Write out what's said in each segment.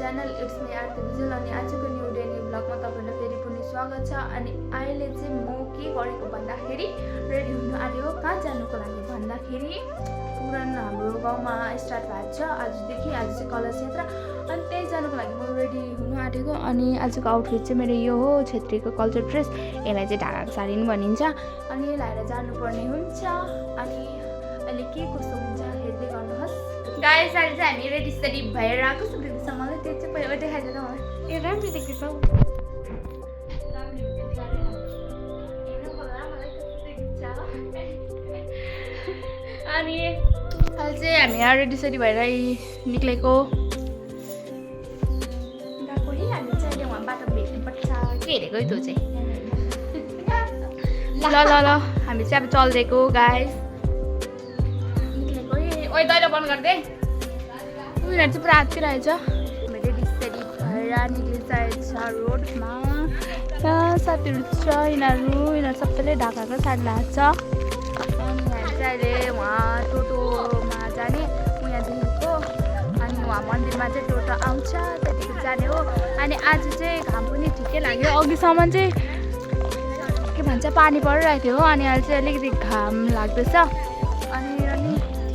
Channel it's me आरती भिजुल अनि आजको new day new ब्लगमा तपाईहरुलाई फेरि पनि स्वागत छ। अनि अहिले चाहिँ म के गरेको भन्दाखेरि रेडी हुनु आँटेको कहाँ जानुको लागि भन्दाखेरि पुरान हाम्रो गाउँमा स्टार्ट भएको छ आजदेखि। आज चाहिँ कलश यात्रा अनि त्यही जानुको लागि म रेडी हुनु आँटेको। अनि आजको आउटफिट चाहिँ मेरो यो हो क्षेत्रीको कल्चर ड्रेस। यसलाई चाहिँ ढाकाको साडी पनि भनिन्छ अनि यो लाएर जानुपर्ने हुन्छ। अनि अहिले के कस्तो हुन्छ हेर्दै गर्नुहोस्। गाइस अहिले चाहिँ हामी रेडी सेडी भएर कस्तो देख्दैछ मलाई त्यो चाहिँ पहिला देखाइदिनु त मलाई। ए राम्रो देख्दैछ अनि अहिले चाहिँ हामी यहाँ रेडी सेडी भएर निक्लेको गएको है। हामी चाहिँ अहिले वहाँ बाटो भेट्नुपर्छ के हेरेको है त्यो चाहिँ ल ल ल हामी चाहिँ अब चल्दिएको गाइस निक्लेको है। ओइ दैलो बन्द गरिदे उनीहरू चाहिँ पुरा आत्तिरहेछ। हामी रेडी सेडी भएर निक्लिसकेको छ रोडमा। यहाँ साथीहरू छ यिनीहरू सबैले ढाकाको साडी लगाएको छ। अनि हामी चाहिँ अहिले वहाँ टोटोमा जाने यहाँदेखिको अनि वहाँ मन्दिरमा चाहिँ टोटो आउँछ त्यतिखेर जाने हो। अनि आज चाहिँ घाम पनि ठिकै लाग्यो अघिसम्म चाहिँ के भन्छ पानी परिरहेको थियो हो। अनि अहिले चाहिँ अलिकति घाम लाग्दैछ अनि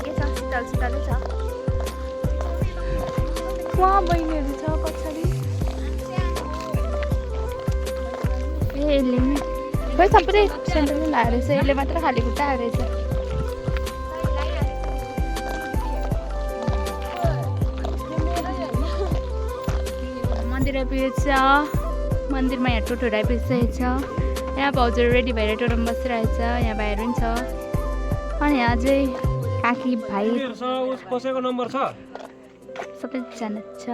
के छ शीतल शीतलै छ। वहाँ बहिनीहरू छ पछाडि ए यसले नि खोइ सबै सेन्टर पनि लगाएर रहेछ यसले मात्र खाली खुट्टा आएर रहेछ। मन्दिर आइपुगेछ मन्दिरमा यहाँ टोटोहरू आइपुगिसकेको छ। यहाँ भाउजूहरू रेडी भएर टोटोमा बसिरहेछ यहाँ भाइहरू पनि छ। अनि यहाँ चाहिँ काकी भाइ कसैको नम्बर छ सबैजना छ।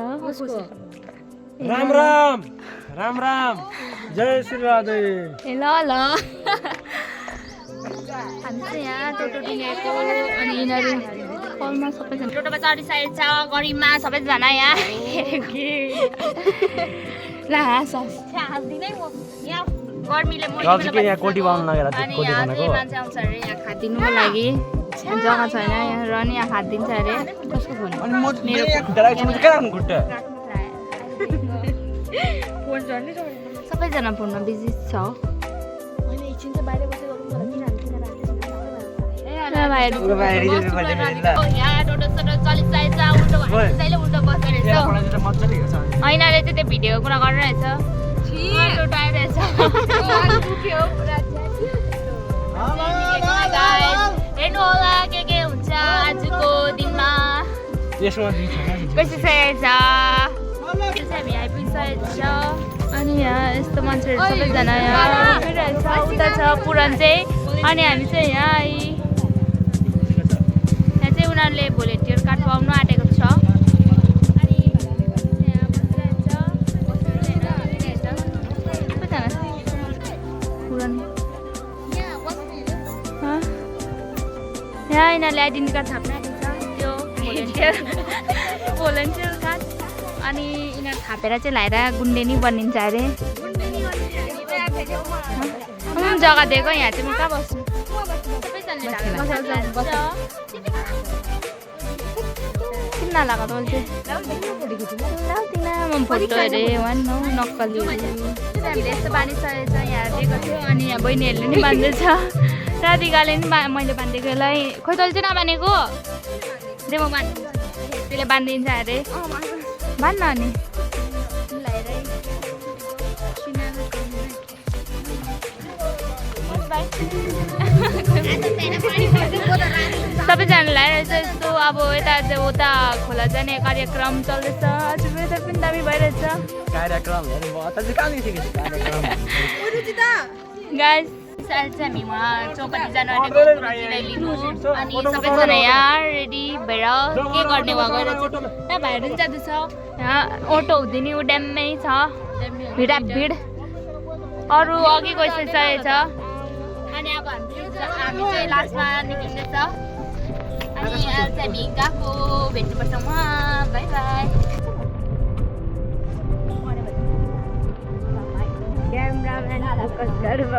राम राम राम राम जय श्री राधे। ए ल ल हामी चाहिँ यहाँ टोटो डिँगेको अनि यिनीहरू कलमा सबैजना टोटोमा चढिसकेको छ गरिबमा सबैजना यहाँ ल हाँस्दिनै म यहाँ गर्मीले कोटी बाउन लगेर अनि यहाँ चाहिँ मान्छे आउँछ अरे यहाँ खादिनुको लागि जग्गा छैन यहाँ र नि यहाँ खादिन्छ अरे। कसको फोन सबैजना फोनमा बिजी छ। ऐनाले चाहिँ त्यो भिडियोको कुरा गरिरहेछ हेर्नु होला के हुन्छ आजको दिनमा बसिसकेको छ। हामी आइपुगिसकेको छ अनि यहाँ यस्तो मान्छेहरू सबैजना यहाँ उभिरहेको छ। उता छ पुरान चाहिँ अनि हामी चाहिँ यहाँ चाहिँ उनीहरूले भोलिन्टियर कार्ड पाउनु आँटेको छ। अनि यहाँ यिनीहरूले आइडेन्टी कार्ड छाप्न आएको छ त्यो भोलिन्टियर कार्ड। अनि यिनीहरू थापेर चाहिँ लाएर गुन्डेनी बनिन्छ अरे। जग्गा दिएको यहाँ चाहिँ म कहाँ बस्छु किन नलाग तैँले म फोटो हेरेँ वान हौ नक्कली हामीले यस्तो बाँधिसकेको छ यहाँ दिएको थियो। अनि यहाँ बहिनीहरूले नि बाँध्दैछ राधिकाले नि मैले बाँधेको यसलाई खोइ तैँले चाहिँ नबाँधेको दे म बाँध्छु त्यसले बाँधिदिन्छ अरे भन्न अनि सबैजना लगाइरहेछ यस्तो अब यता उता खोला जाने कार्यक्रम चल्दैछ। आज वेदर पनि दामी भइरहेछ गाइस। अहिले चाहिँ हामी वहाँ चौपती जानु आँटेको लिनु अनि सबैजना यहाँ रेडी भएर के गर्ने वहाँ गएर यहाँ भाइहरू पनि जाँदैछ। यहाँ अटो हुँदैन ऊ ड्याममै छ भिड अरू अघि गइसकेको छ। अनि अब हामी चाहिँ लास्टमा निक्लिँदैछ। अनि अहिले चाहिँ हामी गएको भेट्नुपर्छ उहाँ बाई बाई। क्यामेराम्यान फोकस गरेर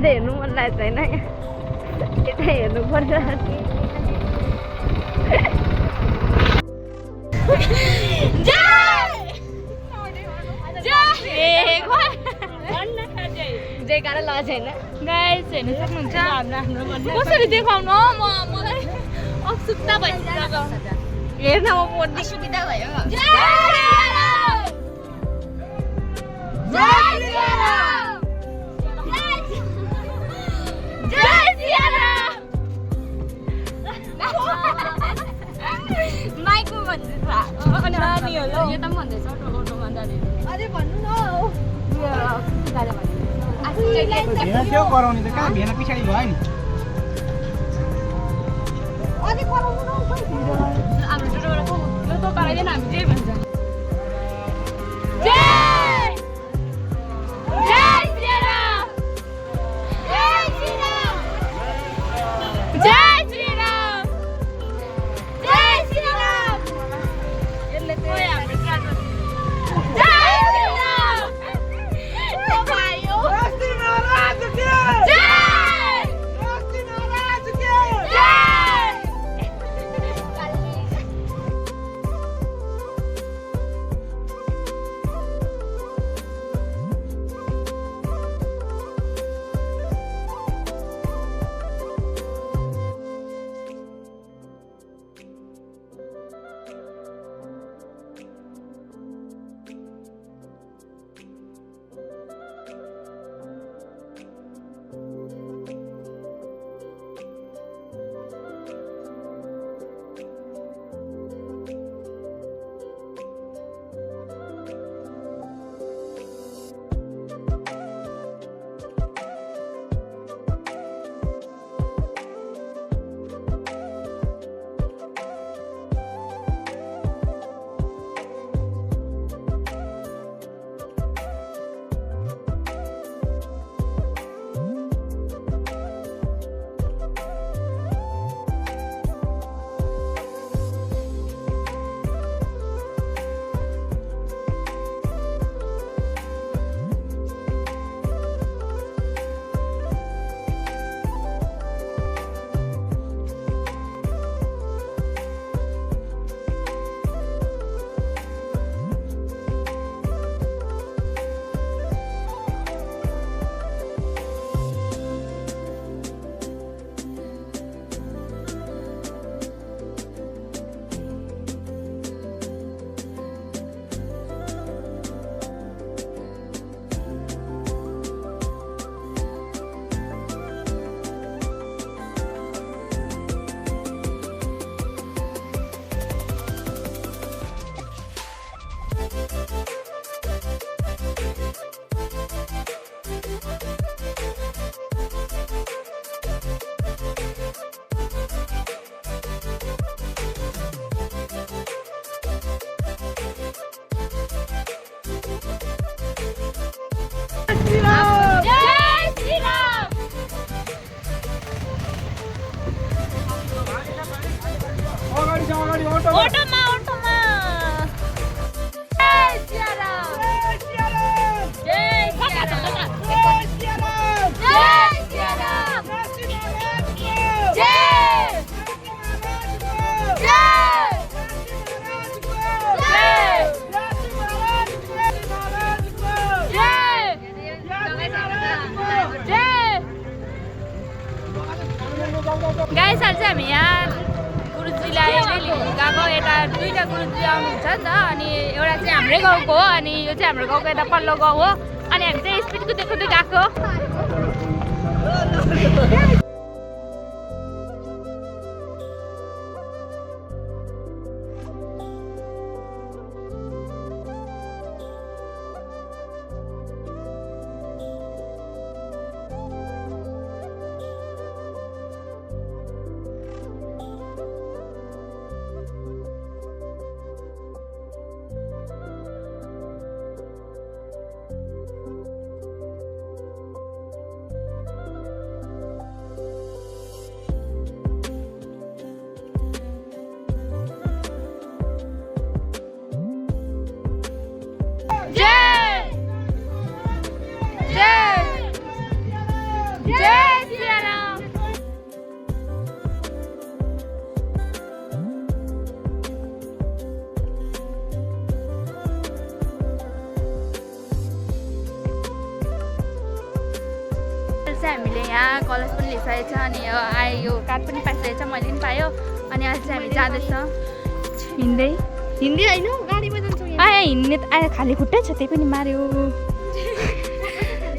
हेर्नु मन लागेको छैन यता हेर्नु पर्छ। देखाएर लजेन गाइस हेर्न सक्नुहुन्छ कसरी देखाउनु हो मलाई असुविधा भइसक्यो हेर्न म पढ्दै सुविधा भयो माइकमा भन्दैछ अनि नानी होला यो त पनि भन्दैछ अटोमा जाने अझै भन्नु न त्यो गराउने त कहाँ भेना पछाडि भयो नि अझै कराउनु न हाम्रो टोटोबाट यो त कराइदिएन हामी जे भन्छ गाइस आज हामी यहाँ गुरुजीलाई लिनु गएको यता दुईटा गुरुजी आउनुहुन्छ नि त अनि एउटा चाहिँ हाम्रै गाउँको हो अनि यो चाहिँ हाम्रो गाउँको यता पल्लो गाउँ हो अनि हामी चाहिँ स्पिड कुदै कुदै गएको यहाँ कलश पनि लिइसकेको छ अनि यो कार्ड पनि पाइसकेको छ मैले पनि पायो अनि अहिले चाहिँ हामी जाँदैछ हिँड्दै हिन्दी होइन गाडीमा जान्छौँ हिँड्ने त आयो खाली खुट्टै छ त्यही पनि मार्यो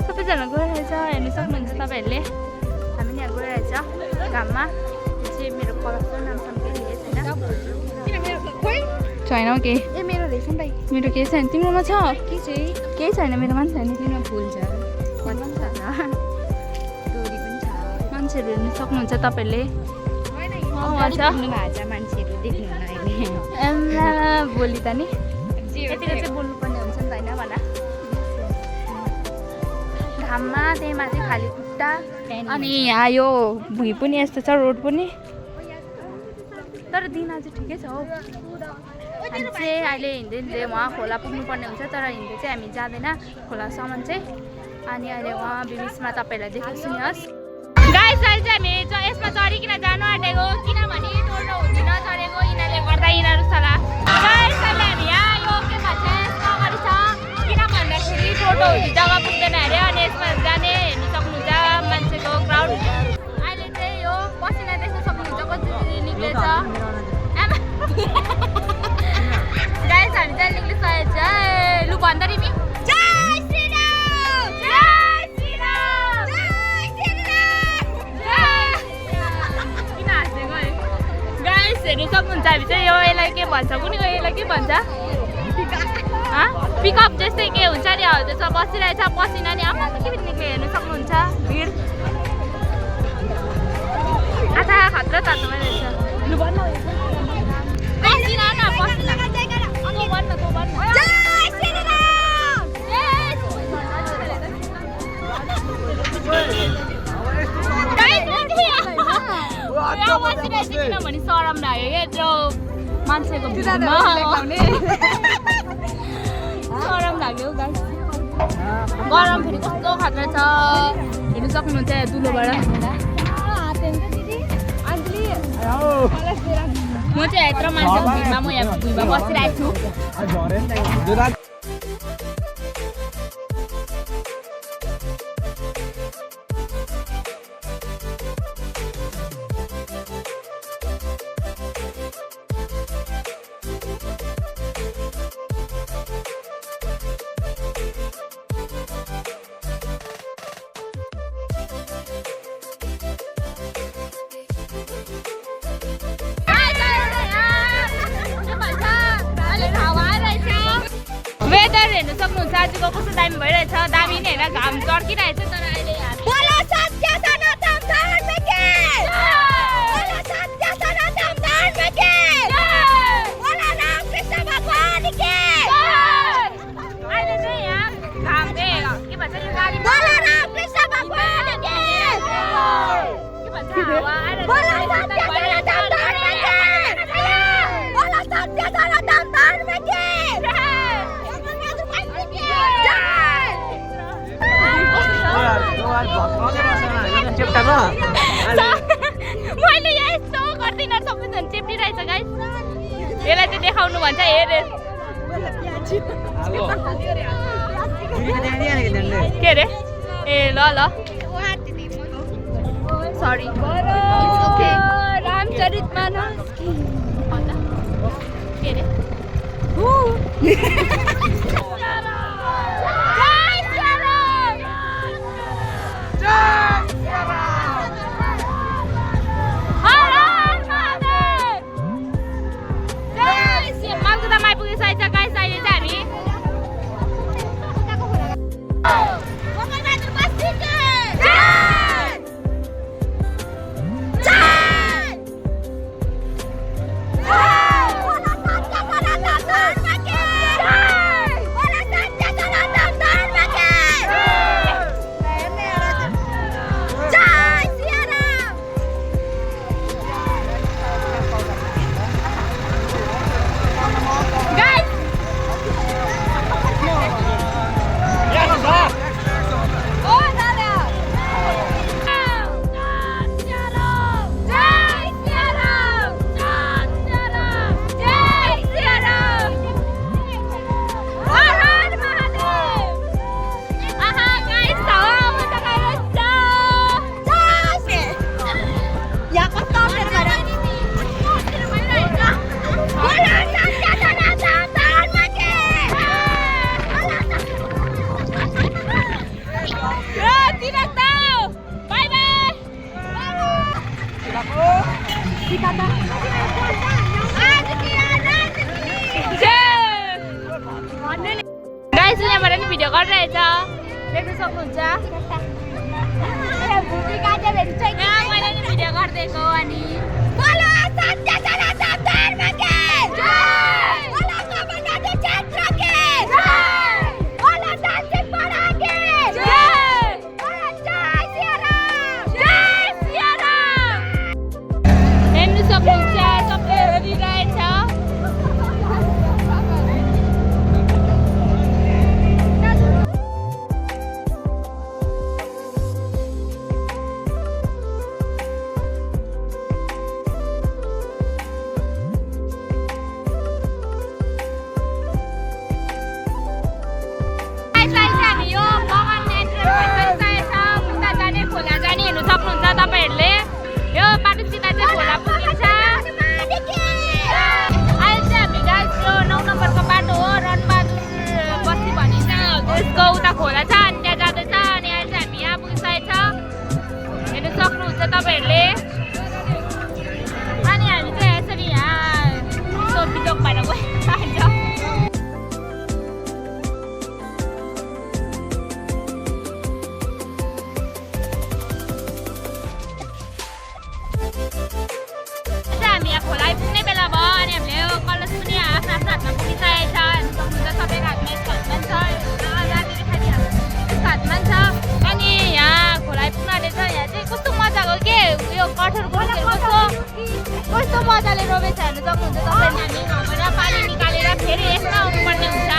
सबैजना गइरहेछ हेर्नु सक्नुहुन्छ तपाईँहरूले हामी पनि यहाँ गइरहेछ घाममा यो चाहिँ मेरो कलरको नामसम्म केही लेखेको छैन केही ए मेरो रहेछ नि भाइ मेरो केही छैन तिम्रोमा छ के चाहिँ केही छैन मेरोमा पनि छैन तिम्रो फुल छ डोरी पनि छ मान्छेहरू हेर्नु सक्नुहुन्छ तपाईँहरूले भएको छ मान्छेहरू देख्नुहुन्न अहिले भोलि त नि यतिको चाहिँ बोल्नुपर्ने हुन्छ नि त होइन भन घाममा त्यही माथि खाली खुट्टा अनि यहाँ यो भुइँ पनि यस्तो छ रोड पनि तर दिन आज ठिकै छ हौ हामी चाहिँ अहिले हिँड्दै हिँड्दै उहाँ खोला पुग्नुपर्ने हुन्छ तर हिँड्दै चाहिँ हामी जाँदैन खोलासम्म चाहिँ अनि अहिले उहाँ बिचमा तपाईँहरूलाई देखाउँछु नि गाइस अहिले चाहिँ हामी यसमा चढिकन जानु आँटेको किनभने टोटो हुँदैन चढेको यिनीहरूले गर्दा यिनीहरू सल्लाह गाइस अहिले हामी यहाँ यो के भन्छ यसमा अगाडि छ किन भन्दाखेरि टोटो हुँदी जग्गा पुग्दैन अरे अनि यसमा जाने हेर्नु सक्नुहुन्छ मान्छेको क्राउड अहिले चाहिँ यो पसिना देख्न सक्नुहुन्छ कति निक्लेछ गाइस हामी चाहिँ निक्लिसकेको छ लु भन्दा नि हेर्नु सक्नुहुन्छ हामी चाहिँ यो यसलाई के भन्छ कुनै यसलाई के भन्छ पिकअप जस्तै के हुन्छ नि हौ त्यसमा बसिरहेछ पसिना नि आमा के निक्ले हेर्नु सक्नुहुन्छ भिड आधा खतरा तातोमा रहेछ लु भन्न पसिना न पसिना अङ्गो भन्न तँ भन्न किनभने सरम लाग्यो क्या यत्रो मान्छेको भिडमा सरम लाग्यो गाइस गरम फेरि कस्तो खतरा छ हेर्नु सक्नुहुन्छ यहाँ दुलोबाट म चाहिँ यत्रो मान्छेको भिडमा म यहाँ भुइँमा बसिरहेको छु वेदर हेर्नु सक्नुहुन्छ आजको कस्तो दामी भइरहेछ दामी नै होइन घाम चर्किरहेछ तर अहिले अहिले चाहिँ यहाँ घाम के भन्छ यो गाडी के भन्छ हावा मैले यहाँ यस्तो गर्दिनँ सबैजना चेप्टिरहेछ गाइस यसलाई चाहिँ देखाउनु भन्छ हेरे के अरे ए ल सरी रामचरित मानस के अरे चाहिँ यहाँबाट नि भिडियो गरिरहेछ देख्न सक्नुहुन्छ मैले नि भिडियो गरिदिएको अनि हेर्नु सक्नुहुन्छ सबै हेरिरहेछ सक्नुहुन्छ तपाईहरुले यो बाटो सिधा चाहिँ खोला पुगिन्छ अहिले चाहिँ हामी गाइस यो 9 नम्बरको बाटो हो रणबहादुर बस्ती भनिन्छ त्यसको उता खोला छ अनि त्यहाँ जाँदैछ अनि अहिले चाहिँ हामी यहाँ पुगिसकेको छ हेर्नु सक्नुहुन्छ तपाईहरुले अनि हामी चाहिँ यसरी यहाँ बिजोक भएर गइरहेको छ खोला आइपुग्ने बेला भयो अनि हामीले यो कलस पनि आफ्नो आफ्नो हातमा पुगिसकेको छ सक्नुहुन्छ सबैको हातमा छ अनि यहाँ खोला आइपुग्न आँटेछ यहाँ चाहिँ कस्तो मजाको के उयो कठोरको कस्तो मजाले रोपेछ हेर्नु सक्नुहुन्छ तपाईँले हामी पानी निकालेर फेरि यसमा आउनुपर्ने हुन्छ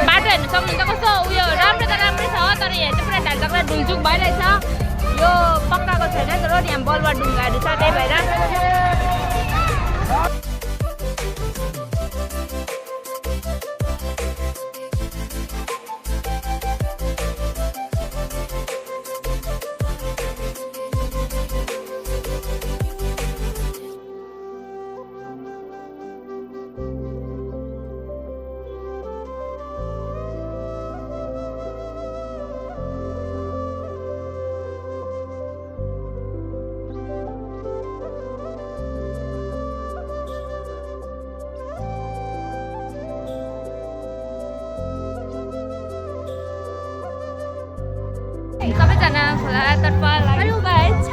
बाटो हेर्नु सक्नुहुन्छ कस्तो उयो राम्रो त राम्रै छ तर यहाँ चाहिँ पुरा झालझक्रा ढुलझुक भइरहेछ यो पक्काको छैन तर यहाँ बलुवा ढुङ्गाहरू छ त्यही भएर सबैजना खोलातर्फ लागिरहेको छ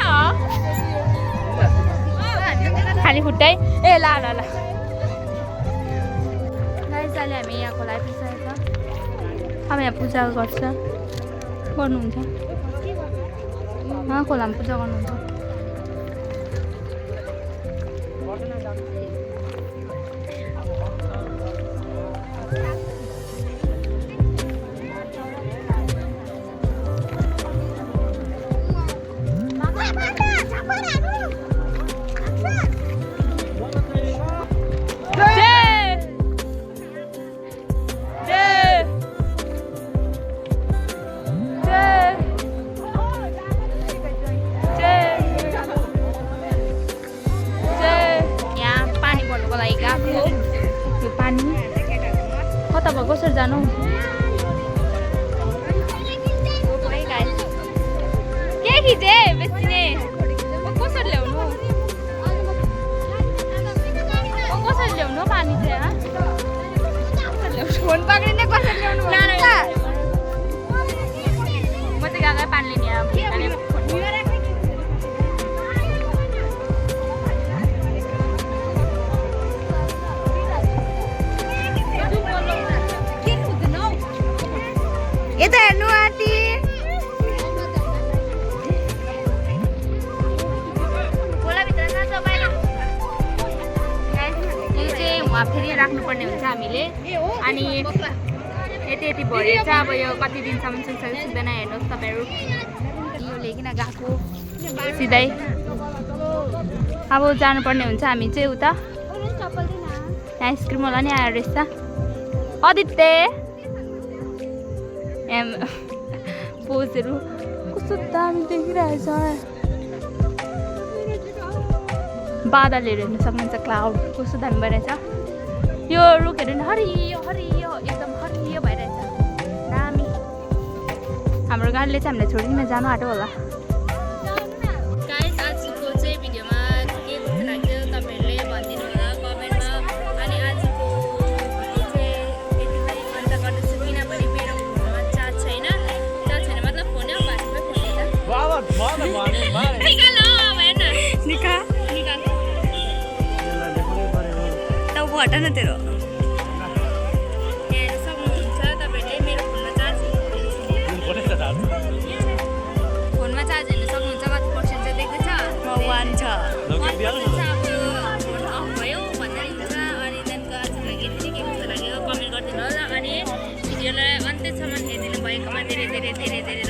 खाली खुट्टै ए ल ल ल गाइस अहिले हामी यहाँ खोला आइपुगिसकेको छ अब यहाँ पूजा गर्नुहुन्छ खोलामा पूजा गर्नुहुन्छ कता भयो कसरी जानु के खिचे बेच्ने कसरी ल्याउनु कसरी ल्याउनु पानी चाहिँ फोन पक्रिने कसरी ल्याउनु म चाहिँ गएकै पानी लिने यता हेर्नु आन्टी खोलाभित्र जान्छ बाहिर यो चाहिँ वहाँ फेरि राख्नुपर्ने हुन्छ हामीले अनि यति भरेछ अब यो कति दिनसम्म सुक्दैन हेर्नुहोस् तपाईँहरू यो लिएर गएको सिधै अब जानुपर्ने हुन्छ हामी चाहिँ उता आइसक्रिम होला नि आएर रहेछ आदित्य पोजहरू कस्तो दामी देखिरहेछ बादलहरू हेर्न सक्नुहुन्छ क्लाउड कस्तो दामी भइरहेछ यो रुखहरू नि हरियो हरियो एकदम हरियो भइरहेछ दामी हाम्रो गाडीले चाहिँ हामीलाई छोडिकन जानु आँट्यो होला गाइस आजको चाहिँ भिडियोमा के कस्तो लाग्यो तपाईहरुले भनिदिनु होला कमेन्टमा अनि आजको भिडियो चाहिँ यति हटा न तेरो हेर्न सक्नुहुन्छ तपाईँहरूले मेरो फोनमा चार्ज हेर्न सक्नुहुन्छ कति पर्सेन्ट चाहिँ देख्दैछ 1 छ फोन अफ भयो भन्दा हुन्छ अनि त्यहाँदेखिको आजको लागि यति के कस्तो लाग्यो कमेन्ट गरिदिनु होला अनि भिडियोलाई अन्त्यसम्म हेरिदिनु भएकोमा धेरै धेरै धेरै धेरै